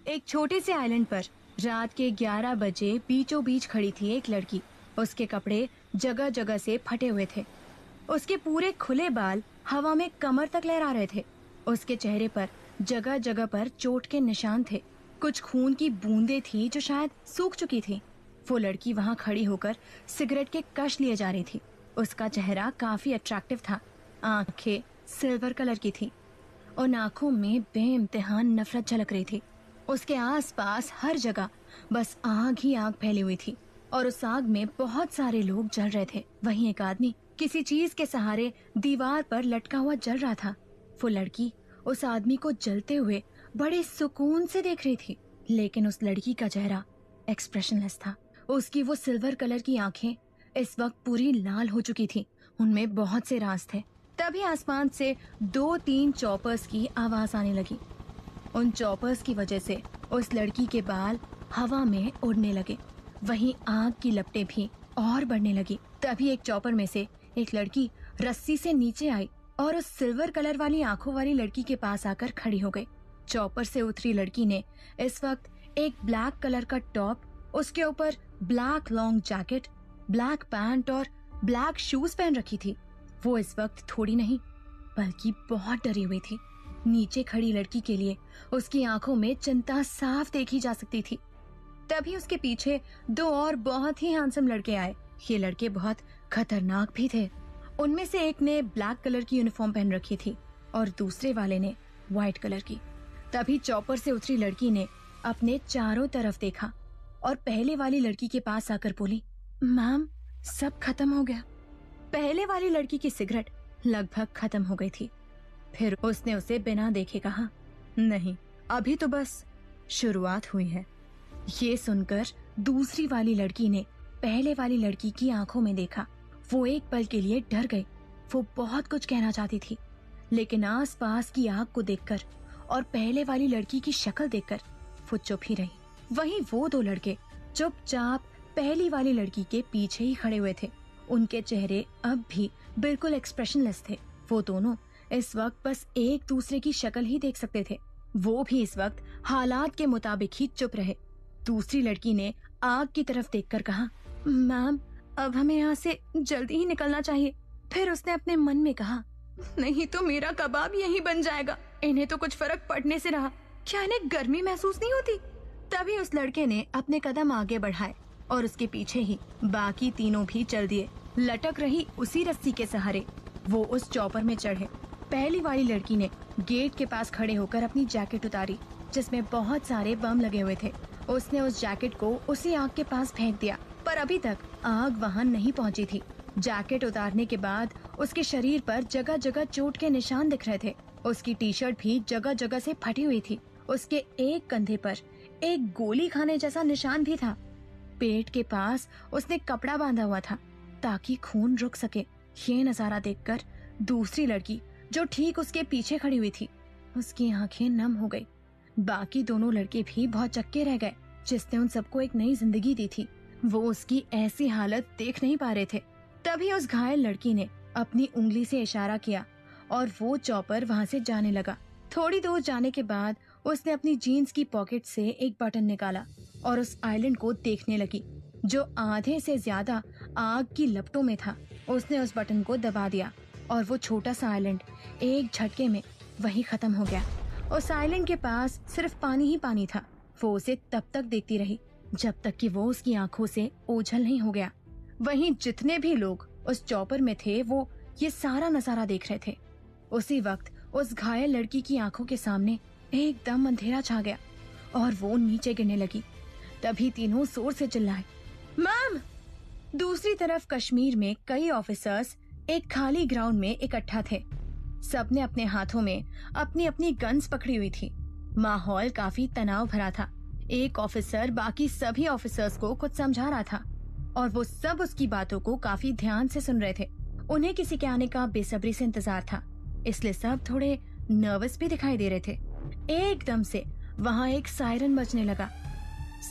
एक छोटे से आइलैंड पर रात के 11 बजे बीचों बीच खड़ी थी एक लड़की। उसके कपड़े जगह जगह से फटे हुए थे। उसके पूरे खुले बाल हवा में कमर तक लहरा रहे थे। उसके चेहरे पर जगह जगह पर चोट के निशान थे। कुछ खून की बूंदें थी जो शायद सूख चुकी थी। वो लड़की वहां खड़ी होकर सिगरेट के कश लिए जा रही थी। उसका चेहरा काफी अट्रैक्टिव था। आंखें सिल्वर कलर की थी। उन आंखों में बेइम्तिहान नफरत झलक रही थी। उसके आसपास हर जगह बस आग ही आग फैली हुई थी और उस आग में बहुत सारे लोग जल रहे थे। वहीं एक आदमी किसी चीज के सहारे दीवार पर लटका हुआ जल रहा था। वो लड़की उस आदमी को जलते हुए बड़े सुकून से देख रही थी, लेकिन उस लड़की का चेहरा एक्सप्रेशनलेस था। उसकी वो सिल्वर कलर की आंखें इस वक्त पूरी लाल हो चुकी थी। उनमें बहुत से राज थे। तभी आसमान से 2-3 चॉपर्स की आवाज आने लगी। उन चॉपर्स की वजह से उस लड़की के बाल हवा में उड़ने लगे। वहीं आग की लपटें भी और बढ़ने लगी। तभी एक चॉपर में से एक लड़की रस्सी से नीचे आई और उस सिल्वर कलर वाली आंखों वाली लड़की के पास आकर खड़ी हो गई। चॉपर से उतरी लड़की ने इस वक्त एक ब्लैक कलर का टॉप, उसके ऊपर black long jacket, black pant और ब्लैक शूज पहन रखी थी। वो इस वक्त थोड़ी नहीं बल्कि बहुत डरी हुई थी। नीचे खड़ी लड़की के लिए उसकी आंखों में चिंता साफ देखी जा सकती थी। तभी उसके पीछे 2 और बहुत ही हैंडसम लड़के आए। ये लड़के बहुत खतरनाक भी थे। उनमें से एक ने ब्लैक कलर की यूनिफॉर्म पहन रखी थी और दूसरे वाले ने व्हाइट कलर की। तभी चॉपर से उतरी लड़की ने अपने चारों तरफ देखा और पहले वाली लड़की के पास आकर बोली, मैम सब खत्म हो गया। पहले वाली लड़की की सिगरेट लगभग खत्म हो गई थी। फिर उसने उसे बिना देखे कहा, नहीं अभी तो बस शुरुआत हुई है। ये सुनकर दूसरी वाली लड़की ने पहले वाली लड़की की आंखों में देखा। वो एक पल के लिए डर गई। वो बहुत कुछ कहना चाहती थी, लेकिन आसपास की आग को देखकर और पहले वाली लड़की की शक्ल देखकर वो चुप ही रही। वहीं वो 2 लड़के चुपचाप पहली वाली लड़की के पीछे ही खड़े हुए थे। उनके चेहरे अब भी बिल्कुल एक्सप्रेशनलेस थे। वो दोनों इस वक्त बस एक दूसरे की शक्ल ही देख सकते थे। वो भी इस वक्त हालात के मुताबिक ही चुप रहे। दूसरी लड़की ने आग की तरफ देखकर कहा, मैम अब हमें यहाँ से जल्दी ही निकलना चाहिए। फिर उसने अपने मन में कहा, नहीं तो मेरा कबाब यहीं बन जाएगा। इन्हें तो कुछ फर्क पड़ने से रहा, क्या इन्हें गर्मी महसूस नहीं होती? तभी उस लड़के ने अपने कदम आगे बढ़ाए और उसके पीछे ही बाकी तीनों भी चल दिए। लटक रही उसी रस्सी के सहारे वो उस चॉपर में चढ़े। पहली वाली लड़की ने गेट के पास खड़े होकर अपनी जैकेट उतारी जिसमें बहुत सारे बम लगे हुए थे। उसने उस जैकेट को उसी आग के पास फेंक दिया, पर अभी तक आग वहां नहीं पहुंची थी। जैकेट उतारने के बाद उसके शरीर पर जगह जगह चोट के निशान दिख रहे थे। उसकी टी शर्ट भी जगह जगह से फटी हुई थी। उसके एक कंधे पर एक गोली खाने जैसा निशान भी था। पेट के पास उसने कपड़ा बांधा हुआ था ताकि खून रुक सके। ये नजारा देखकर दूसरी लड़की जो ठीक उसके पीछे खड़ी हुई थी, उसकी आंखें नम हो गई। बाकी दोनों लड़के भी बहुत चक्के रह गए। जिसने उन सबको एक नई जिंदगी दी थी, वो उसकी ऐसी हालत देख नहीं पा रहे थे। तभी उस घायल लड़की ने अपनी उंगली से इशारा किया और वो चॉपर वहां से जाने लगा। थोड़ी दूर जाने के बाद उसने अपनी जीन्स की पॉकेट से एक बटन निकाला और उस आइलैंड को देखने लगी जो आधे से ज्यादा आग की लपटों में था। उसने उस बटन को दबा दिया और वो छोटा सा आइलैंड एक झटके में वहीं खत्म हो गया। उस आइलैंड के पास सिर्फ पानी ही पानी था। वो उसे तब तक देखती रही जब तक कि वो उसकी आंखों से ओझल नहीं हो गया। वहीं जितने भी लोग उस चॉपर में थे वो ये सारा नजारा देख रहे थे। उसी वक्त उस घायल लड़की की आंखों के सामने एकदम अंधेरा छा गया और वो नीचे गिरने लगी। तभी तीनों जोर से चिल्लाए, मैम! दूसरी तरफ कश्मीर में कई ऑफिसर्स एक खाली ग्राउंड में इकट्ठा थे। सबने अपने हाथों में अपनी अपनी गन्स पकड़ी हुई थी। माहौल काफी तनाव भरा था। एक ऑफिसर बाकी सभी ऑफिसर्स को कुछ समझा रहा था और वो सब उसकी बातों को काफी ध्यान से सुन रहे थे। उन्हें किसी के आने का बेसब्री से इंतजार था, इसलिए सब थोड़े नर्वस भी दिखाई दे रहे थे। एकदम से वहाँ एक सायरन बजने लगा।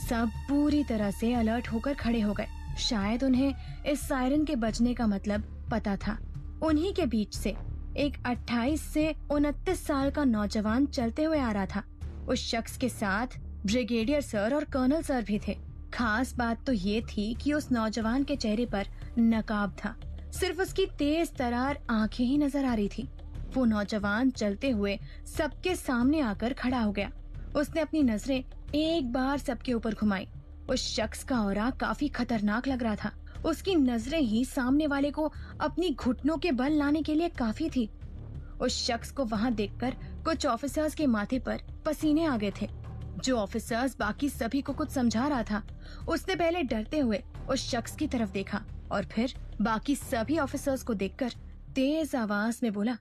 सब पूरी तरह से अलर्ट होकर खड़े हो गए। शायद उन्हें इस सायरन के बजने का मतलब पता था। उन्हीं के बीच से एक 28 से 29 साल का नौजवान चलते हुए आ रहा था। उस शख्स के साथ ब्रिगेडियर सर और कर्नल सर भी थे। खास बात तो ये थी कि उस नौजवान के चेहरे पर नकाब था, सिर्फ उसकी तेज तरार आंखें ही नजर आ रही थी। वो नौजवान चलते हुए सबके सामने आकर खड़ा हो गया। उसने अपनी नजरें एक बार सबके ऊपर घुमाई। उस शख्स का ऑरा काफी खतरनाक लग रहा था। उसकी नजरें ही सामने वाले को अपनी घुटनों के बल लाने के लिए काफी थी। उस शख्स को वहां देखकर कुछ ऑफिसर्स के माथे पर पसीने आ गए थे। जो ऑफिसर्स बाकी सभी को कुछ समझा रहा था, उसने पहले डरते हुए उस शख्स की तरफ देखा और फिर बाकी सभी ऑफिसर्स को देखकर तेज आवाज में बोला,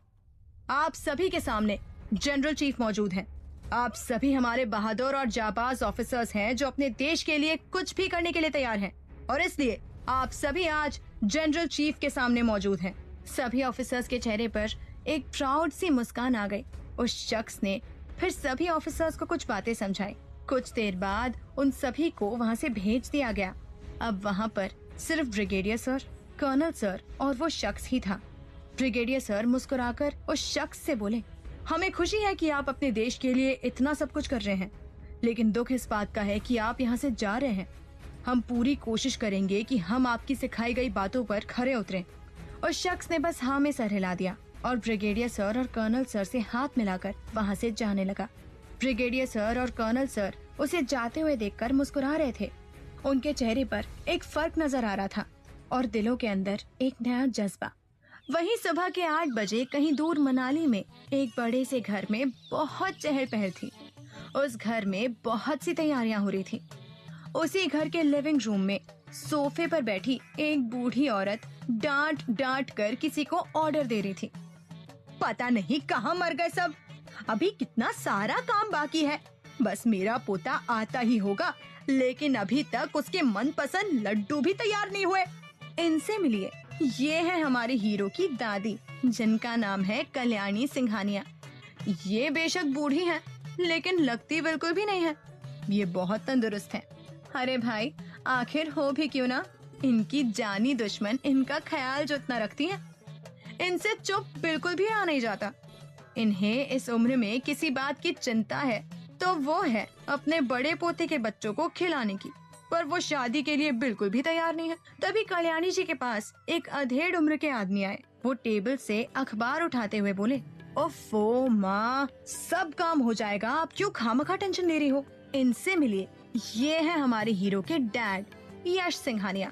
आप सभी के सामने जनरल चीफ मौजूद हैं। आप सभी हमारे बहादुर और जाबाज ऑफिसर्स हैं जो अपने देश के लिए कुछ भी करने के लिए तैयार हैं और इसलिए आप सभी आज जनरल चीफ के सामने मौजूद हैं। सभी ऑफिसर्स के चेहरे पर एक प्राउड सी मुस्कान आ गई। उस शख्स ने फिर सभी ऑफिसर्स को कुछ बातें समझाई। कुछ देर बाद उन सभी को वहां से भेज दिया गया। अब वहां पर सिर्फ ब्रिगेडियर सर, कर्नल सर और वो शख्स ही था। ब्रिगेडियर सर मुस्कुराकर उस शख्स से बोले, हमें खुशी है कि आप अपने देश के लिए इतना सब कुछ कर रहे हैं, लेकिन दुख इस बात का है कि आप यहाँ से जा रहे हैं। हम पूरी कोशिश करेंगे कि हम आपकी सिखाई गई बातों पर खरे उतरें। उस शख्स ने बस हाँ में सर हिला दिया और ब्रिगेडियर सर और कर्नल सर से हाथ मिलाकर वहाँ से जाने लगा। ब्रिगेडियर सर और कर्नल सर उसे जाते हुए देखकर मुस्कुरा रहे थे। उनके चेहरे पर एक फर्क नजर आ रहा था और दिलों के अंदर एक नया जज्बा। वहीं सुबह के 8 बजे कहीं दूर मनाली में एक बड़े से घर में बहुत चहल पहल थी। उस घर में बहुत सी तैयारियां हो रही थी। उसी घर के लिविंग रूम में सोफे पर बैठी एक बूढ़ी औरत डांट डांट कर किसी को ऑर्डर दे रही थी। पता नहीं कहाँ मर गए सब, अभी कितना सारा काम बाकी है। बस मेरा पोता आता ही होगा, लेकिन अभी तक उसके मनपसंद लड्डू भी तैयार नहीं हुए। इनसे मिलिए, ये है हमारे हीरो की दादी, जिनका नाम है कल्याणी सिंघानिया। ये बेशक बूढ़ी हैं, लेकिन लगती बिल्कुल भी नहीं है। ये बहुत तंदुरुस्त है। अरे भाई, आखिर हो भी क्यों ना, इनकी जानी दुश्मन इनका ख्याल जो इतना रखती है, इनसे चुप बिल्कुल भी आ नहीं जाता। इन्हें इस उम्र में किसी बात की चिंता है तो वो है अपने बड़े पोते के बच्चों को खिलाने की, पर वो शादी के लिए बिल्कुल भी तैयार नहीं है। तभी कल्याणी जी के पास एक अधेड़ उम्र के आदमी आए। वो टेबल से अखबार उठाते हुए बोले, ओफो माँ, सब काम हो जाएगा, आप क्यों खामखा टेंशन ले रही हो। इनसे मिलिए, ये है हमारे हीरो के डैड, यश सिंघानिया।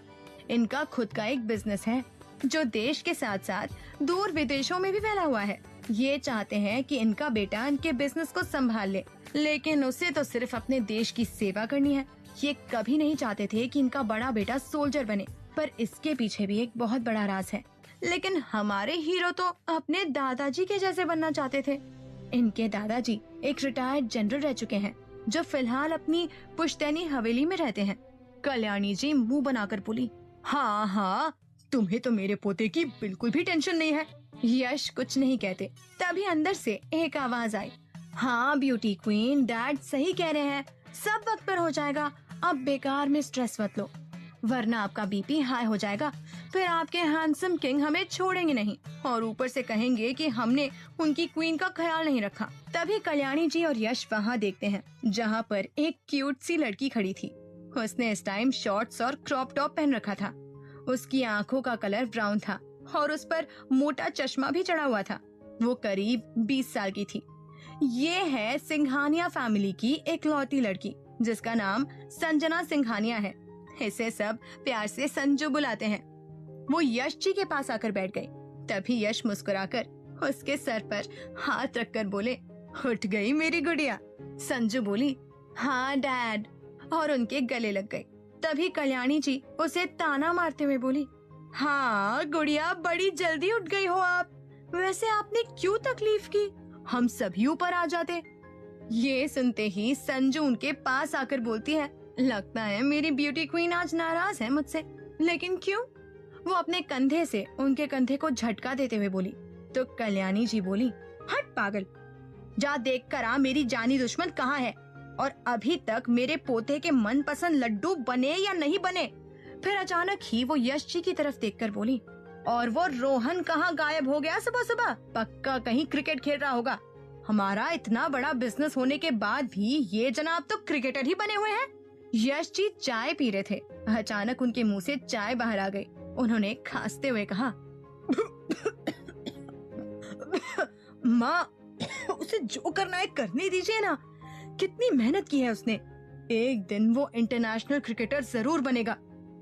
इनका खुद का एक बिजनेस है जो देश के साथ साथ दूर विदेशों में भी फैला हुआ है। ये चाहते हैं कि इनका बेटा इनके बिजनेस को संभाल ले, लेकिन उसे तो सिर्फ अपने देश की सेवा करनी है। ये कभी नहीं चाहते थे कि इनका बड़ा बेटा सोल्जर बने, पर इसके पीछे भी एक बहुत बड़ा राज है। लेकिन हमारे हीरो तो अपने दादाजी के जैसे बनना चाहते थे। इनके दादाजी एक रिटायर्ड जनरल रह चुके हैं, जो फिलहाल अपनी पुश्तैनी हवेली में रहते हैं। कल्याणी जी मुंह बनाकर बोली, हाँ हाँ, तुम्हें तो मेरे पोते की बिल्कुल भी टेंशन नहीं है। यश कुछ नहीं कहते, तभी अंदर से एक आवाज आई, हाँ ब्यूटी क्वीन, डैड सही कह रहे हैं, सब वक्त पर हो जाएगा। अब बेकार में स्ट्रेस मत लो, वरना आपका बीपी हाई हो जाएगा। फिर आपके हैंडसम किंग हमें छोड़ेंगे नहीं और ऊपर से कहेंगे कि हमने उनकी क्वीन का ख्याल नहीं रखा। तभी कल्याणी जी और यश वहाँ देखते हैं जहाँ पर एक क्यूट सी लड़की खड़ी थी। उसने इस टाइम शॉर्ट्स और क्रॉप टॉप पहन रखा था। उसकी आंखों का कलर ब्राउन था और उस पर मोटा चश्मा भी चढ़ा हुआ था। वो करीब 20 साल की थी। ये है सिंघानिया फैमिली की इकलौती लड़की, जिसका नाम संजना सिंघानिया है। इसे सब प्यार से संजू बुलाते हैं। वो यश जी के पास आकर बैठ गई। तभी यश मुस्कुराकर उसके सर पर हाथ रखकर बोले, उठ गई मेरी गुड़िया। संजू बोली, हाँ डैड, और उनके गले लग गई। तभी कल्याणी जी उसे ताना मारते हुए बोली, हाँ गुड़िया, बड़ी जल्दी उठ गई हो आप। वैसे आपने क्यों तकलीफ की, हम सभी ऊपर आ जाते। ये सुनते ही संजू उनके पास आकर बोलती है, लगता है मेरी ब्यूटी क्वीन आज नाराज है मुझसे। लेकिन क्यों? वो अपने कंधे से उनके कंधे को झटका देते हुए बोली। तो कल्याणी जी बोली, हट पागल, जा देख कर आ मेरी जानी दुश्मन कहाँ है और अभी तक मेरे पोते के मनपसंद लड्डू बने या नहीं बने। फिर अचानक ही वो यश जी की तरफ देखकर बोली, और वो रोहन कहाँ गायब हो गया सुबह सुबह, पक्का कहीं क्रिकेट खेल रहा होगा। हमारा इतना बड़ा बिजनेस होने के बाद भी ये जनाब तो क्रिकेटर ही बने हुए हैं। यश जी चाय पी रहे थे। अचानक उनके मुंह से चाय बाहर आ गई। उन्होंने खांसते हुए कहा, माँ, उसे जो करना है करने दीजिए ना। कितनी मेहनत की है उसने। एक दिन वो इंटरनेशनल क्रिकेटर जरूर बनेगा।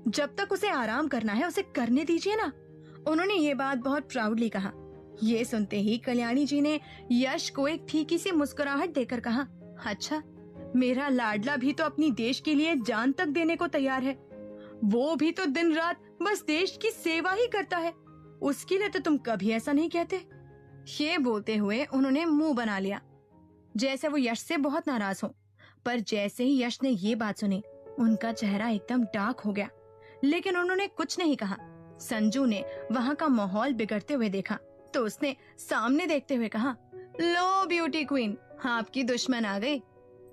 जब तक उसे आराम करना है उसे करने दीजिए ना। उन्होंने ये बात बहुत प्राउडली कहा। ये सुनते ही कल्याणी जी ने यश को एक फीकी सी मुस्कुराहट देकर कहा, अच्छा, मेरा लाडला भी तो अपनी देश के लिए जान तक देने को तैयार है। वो भी तो दिन रात बस देश की सेवा ही करता है। उसके लिए तो तुम कभी ऐसा नहीं कहते। ये बोलते हुए उन्होंने मुंह बना लिया, जैसे वो यश से बहुत नाराज हो। पर जैसे ही यश ने ये बात सुनी, उनका चेहरा एकदम डार्क हो गया, लेकिन उन्होंने कुछ नहीं कहा। संजू ने वहाँ का माहौल बिगड़ते हुए देखा तो उसने सामने देखते हुए कहा, लो ब्यूटी क्वीन, आपकी दुश्मन आ गई।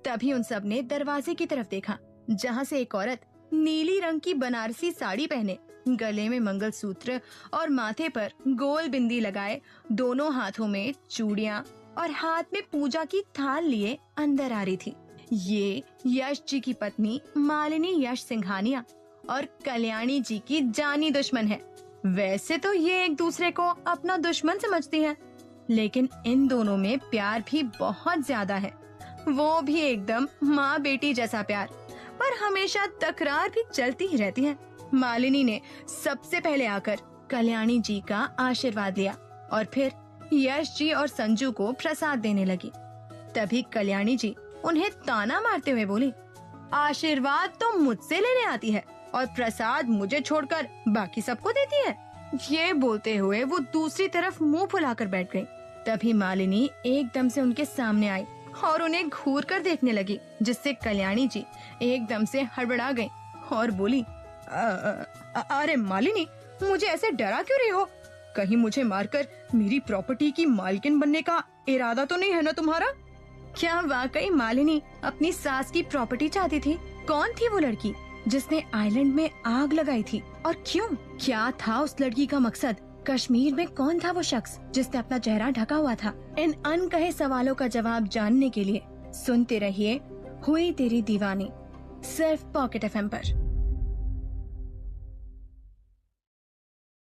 तभी उन सब ने दरवाजे की तरफ देखा, जहाँ से एक औरत नीली रंग की बनारसी साड़ी पहने, गले में मंगलसूत्र और माथे पर गोल बिंदी लगाए, दोनों हाथों में चूड़ियाँ और हाथ में पूजा की थाल लिए अंदर आ रही थी। ये यश जी की पत्नी मालिनी यश सिंघानिया और कल्याणी जी की जानी दुश्मन है। वैसे तो ये एक दूसरे को अपना दुश्मन समझती हैं, लेकिन इन दोनों में प्यार भी बहुत ज्यादा है। वो भी एकदम माँ बेटी जैसा प्यार, पर हमेशा तकरार भी चलती ही रहती है। मालिनी ने सबसे पहले आकर कल्याणी जी का आशीर्वाद लिया और फिर यश जी और संजू को प्रसाद देने लगी। तभी कल्याणी जी उन्हें ताना मारते हुए बोली, आशीर्वाद तो मुझसे लेने आती है और प्रसाद मुझे छोड़कर बाकी सबको देती है। ये बोलते हुए वो दूसरी तरफ मुंह फुलाकर बैठ गई। तभी मालिनी एकदम से उनके सामने आई और उन्हें घूर कर देखने लगी, जिससे कल्याणी जी एकदम से हड़बड़ा गई और बोली, अरे मालिनी, मुझे ऐसे डरा क्यों रही हो? कहीं मुझे मारकर मेरी प्रॉपर्टी की मालकिन बनने का इरादा तो नहीं है ना तुम्हारा? क्या वाकई मालिनी अपनी सास की प्रॉपर्टी चाहती थी? कौन थी वो लड़की जिसने आइलैंड में आग लगाई थी और क्यों? क्या था उस लड़की का मकसद? कश्मीर में कौन था वो शख्स जिसने अपना चेहरा ढका हुआ था? इन अनकहे सवालों का जवाब जानने के लिए सुनते रहिए हुई तेरी दीवानी, सिर्फ पॉकेट FM पर।